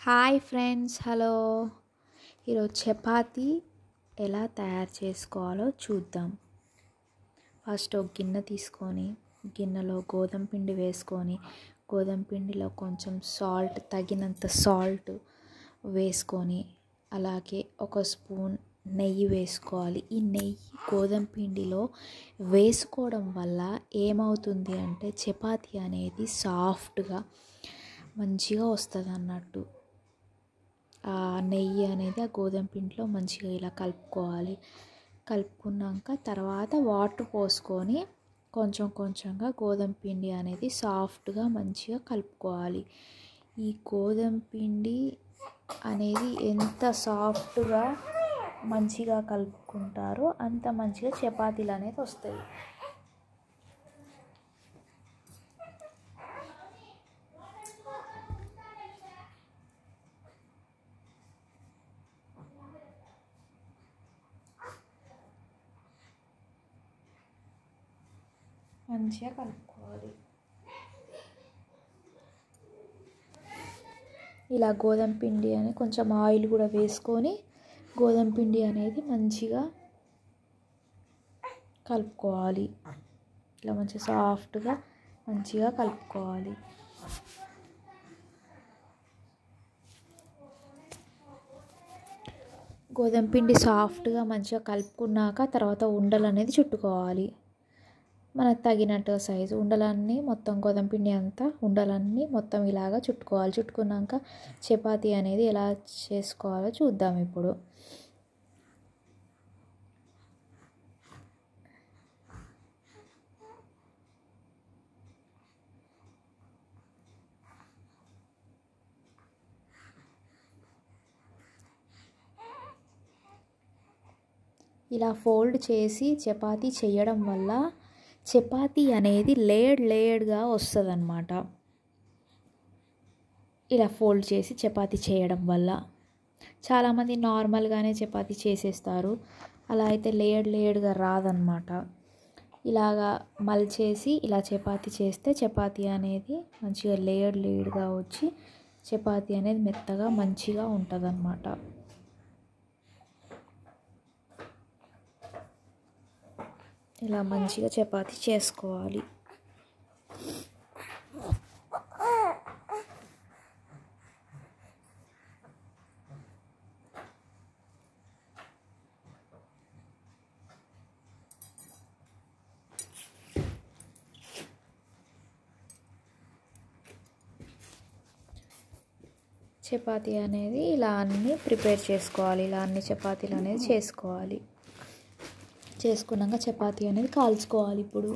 Hi friends, hello. ఈరోజు చపాతీ ఎలా తయారు చేసుకోవాలో చూద్దాం. ఫస్ట్ ఒక గిన్నె తీసుకొని గిన్నెలో గోధుమ పిండి వేసుకొని గోధుమ పిండిలో కొంచెం సాల్ట్, తగినంత సాల్ట్ వేసుకొని అలాగే ఒక స్పూన్ నెయ్యి వేసుకోవాలి. ఈ నెయ్యి గోధుమ పిండిలో వేసుకోవడం వల్ల ఏమవుతుంది అంటే చపాతీ అనేది సాఫ్ట్గా మంచిగా వస్తుంది అన్నట్టు. ఆ నెయ్యి అనేది ఆ గోధుమ పిండిలో మంచిగా ఇలా కలుపుకోవాలి. కలుపుకున్నాక తర్వాత వాటర్ పోసుకొని కొంచెం కొంచెంగా గోధుమ పిండి అనేది సాఫ్ట్గా మంచిగా కలుపుకోవాలి. ఈ గోధుమ పిండి అనేది ఎంత సాఫ్ట్గా మంచిగా కలుపుకుంటారో అంత మంచిగా చపాతీలు అనేది వస్తాయి. మంచిగా కలుపుకోవాలి. ఇలా గోధుమ పిండి అని కొంచెం ఆయిల్ కూడా వేసుకొని గోధుమ పిండి అనేది మంచిగా కలుపుకోవాలి. ఇలా మంచిగా సాఫ్ట్గా మంచిగా కలుపుకోవాలి. గోధుమ పిండి సాఫ్ట్గా మంచిగా కలుపుకున్నాక తర్వాత ఉండలు అనేది చుట్టుకోవాలి. మనకు తగినట్టుగా సైజు ఉండలన్నీ మొత్తం గోధుమ పిండి అంతా ఉండలన్నీ మొత్తం ఇలాగా చుట్టుకోవాలి. చుట్టుకున్నాక చపాతీ అనేది ఎలా చేసుకోవాలో చూద్దాం ఇప్పుడు. ఇలా ఫోల్డ్ చేసి చపాతీ చేయడం వల్ల చపాతీ అనేది లేయర్గా వస్తుంది అన్నమాట. ఇలా ఫోల్డ్ చేసి చపాతీ చేయడం వల్ల చాలామంది నార్మల్గానే చపాతీ చేసేస్తారు. అలా అయితే లేయర్గా రాదనమాట. ఇలాగా మలిచేసి ఇలా చపాతీ చేస్తే చపాతీ అనేది మంచిగా లేయర్గా వచ్చి చపాతీ అనేది మెత్తగా మంచిగా ఉంటుంది అన్నమాట. ఇలా మంచిగా చపాతీ చేసుకోవాలి. చపాతీ అనేది ఇలా అన్నీ ప్రిపేర్ చేసుకోవాలి. ఇలా అన్ని చపాతీలు అనేది చేసుకోవాలి. చేసుకున్నాక చపాతీ అనేది కాల్చుకోవాలి. ఇప్పుడు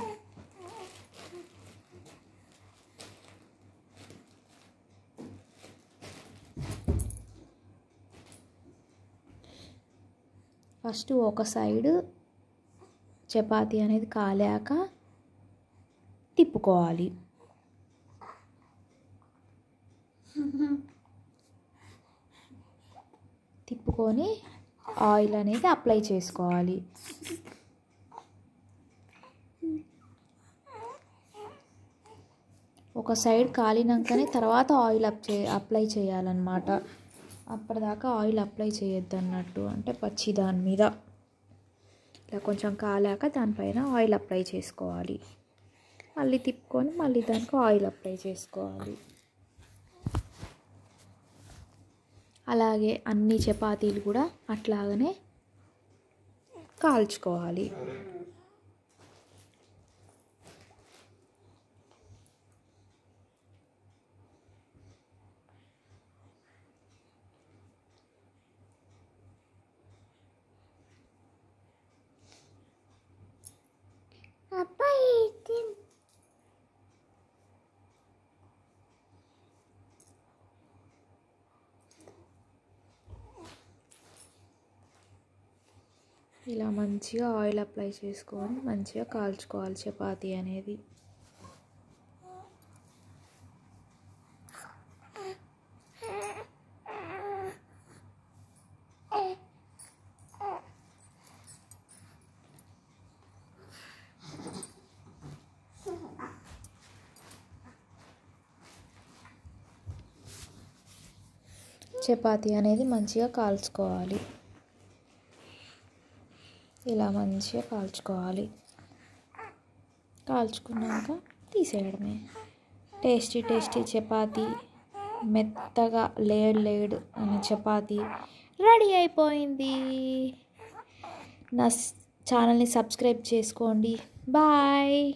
ఫస్ట్ ఒక సైడు చపాతీ అనేది కాలాక తిప్పుకోవాలి. తిప్పుకొని ఆయిల్ అనేది అప్లై చేసుకోవాలి. ఒక సైడ్ కాలినాకనే తర్వాత ఆయిల్ అప్లై చేయాలన్నమాట. అప్పటిదాకా ఆయిల్ అప్లై చేయొద్దు అన్నట్టు. అంటే పచ్చి దాని మీద ఇలా కొంచెం కాలాక దానిపైన ఆయిల్ అప్లై చేసుకోవాలి. మళ్ళీ తిప్పుకొని మళ్ళీ దానికి ఆయిల్ అప్లై చేసుకోవాలి. అలాగే అన్ని చపాతీలు కూడా అట్లాగనే కాల్చుకోవాలి. ఇలా మంచిగా ఆయిల్ అప్లై చేసుకొని మంచిగా కాల్చుకోవాలి చపాతీ అనేది. చపాతీ అనేది మంచిగా కాల్చుకోవాలి. ఇలా మంచిగా కాల్చుకోవాలి. కాల్చుకున్నాక తీసేయడమే. టేస్టీ టేస్టీ చపాతీ, మెత్తగా లేడ్ అనే చపాతీ రెడీ అయిపోయింది. నా ఛానల్ని సబ్స్క్రైబ్ చేసుకోండి. బాయ్.